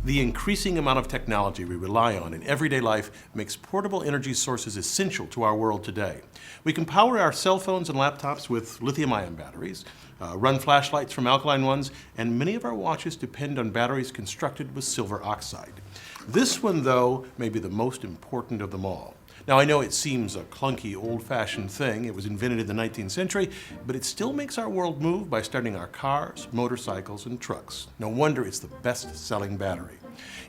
The increasing amount of technology we rely on in everyday life makes portable energy sources essential to our world today. We can power our cell phones and laptops with lithium-ion batteries, run flashlights from alkaline ones, and many of our watches depend on batteries constructed with silver oxide. This one, though, may be the most important of them all. Now, I know it seems a clunky, old-fashioned thing. It was invented in the 19th century, but it still makes our world move by starting our cars, motorcycles, and trucks. No wonder it's the best-selling battery.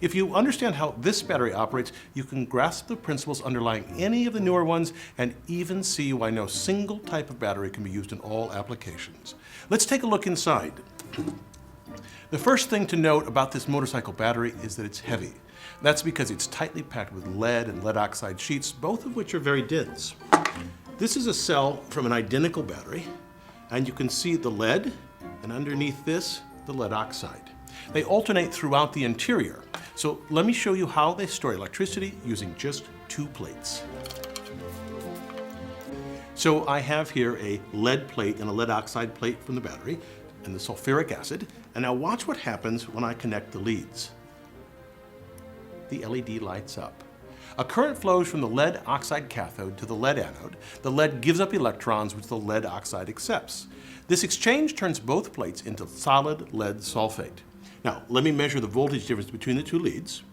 If you understand how this battery operates, you can grasp the principles underlying any of the newer ones and even see why no single type of battery can be used in all applications. Let's take a look inside. The first thing to note about this motorcycle battery is that it's heavy. That's because it's tightly packed with lead and lead oxide sheets, both of which are very dense. This is a cell from an identical battery, and you can see the lead, and underneath this, the lead oxide. They alternate throughout the interior. So let me show you how they store electricity using just two plates. So I have here a lead plate and a lead oxide plate from the battery, and the sulfuric acid. And now watch what happens when I connect the leads. The LED lights up. A current flows from the lead oxide cathode to the lead anode. The lead gives up electrons which the lead oxide accepts. This exchange turns both plates into solid lead sulfate. Now, let me measure the voltage difference between the two leads.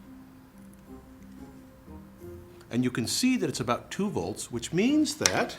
And you can see that it's about 2 volts, which means that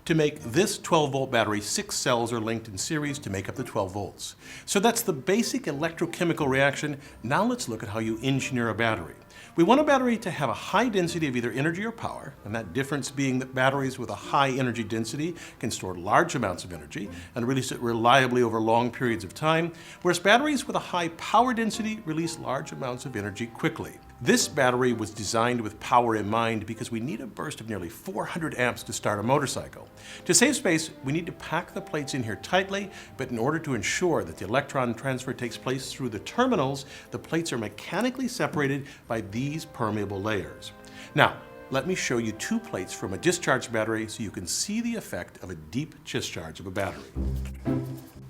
to make this 12-volt battery, 6 cells are linked in series to make up the 12 volts. So that's the basic electrochemical reaction. Now let's look at how you engineer a battery. We want a battery to have a high density of either energy or power, and that difference being that batteries with a high energy density can store large amounts of energy and release it reliably over long periods of time, whereas batteries with a high power density release large amounts of energy quickly. This battery was designed with power in mind because we need a burst of nearly 400 amps to start a motorcycle. To save space, we need to pack the plates in here tightly, but in order to ensure that the electron transfer takes place through the terminals, the plates are mechanically separated by these permeable layers. Now, let me show you 2 plates from a discharged battery so you can see the effect of a deep discharge of a battery.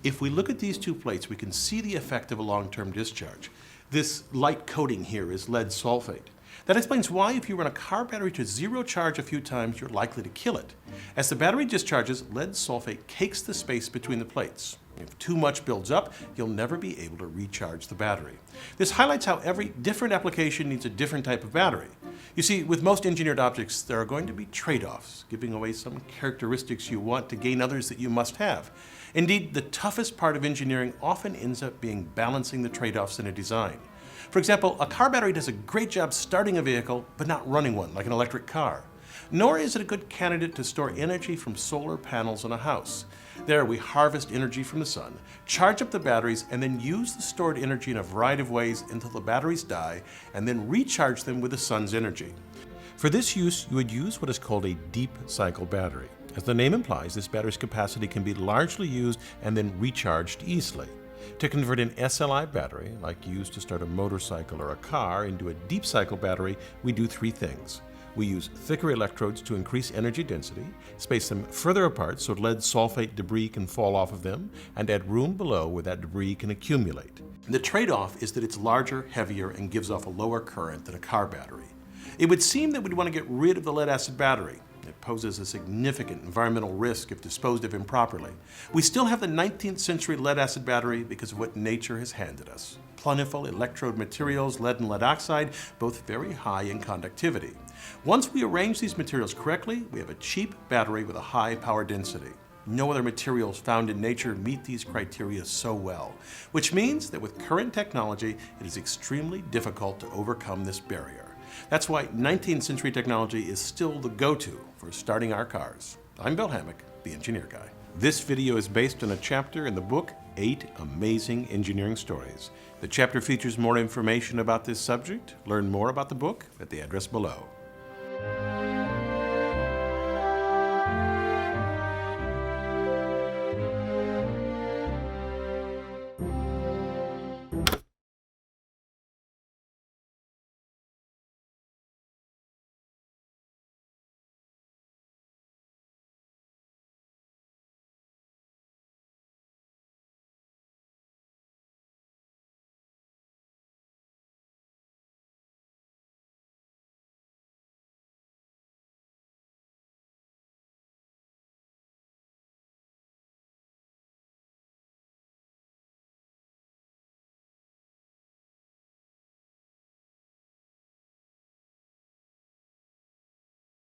If we look at these 2 plates, we can see the effect of a long-term discharge. This light coating here is lead sulfate. That explains why if you run a car battery to 0 charge a few times, you're likely to kill it. As the battery discharges, lead sulfate cakes the space between the plates. If too much builds up, you'll never be able to recharge the battery. This highlights how every different application needs a different type of battery. You see, with most engineered objects, there are going to be trade-offs, giving away some characteristics you want to gain others that you must have. Indeed, the toughest part of engineering often ends up being balancing the trade-offs in a design. For example, a car battery does a great job starting a vehicle, but not running one, like an electric car. Nor is it a good candidate to store energy from solar panels in a house. There, we harvest energy from the sun, charge up the batteries, and then use the stored energy in a variety of ways until the batteries die, and then recharge them with the sun's energy. For this use, you would use what is called a deep cycle battery. As the name implies, this battery's capacity can be largely used and then recharged easily. To convert an SLI battery, like used to start a motorcycle or a car, into a deep cycle battery, we do 3 things. We use thicker electrodes to increase energy density, space them further apart so lead sulfate debris can fall off of them, and add room below where that debris can accumulate. The trade-off is that it's larger, heavier, and gives off a lower current than a car battery. It would seem that we'd want to get rid of the lead-acid battery. It poses a significant environmental risk if disposed of improperly. We still have the 19th century lead-acid battery because of what nature has handed us. Plentiful electrode materials, lead and lead oxide, both very high in conductivity. Once we arrange these materials correctly, we have a cheap battery with a high power density. No other materials found in nature meet these criteria so well, which means that with current technology, it is extremely difficult to overcome this barrier. That's why 19th century technology is still the go-to for starting our cars. I'm Bill Hammack, the Engineer Guy. This video is based on a chapter in the book, 8 Amazing Engineering Stories. The chapter features more information about this subject. Learn more about the book at the address below.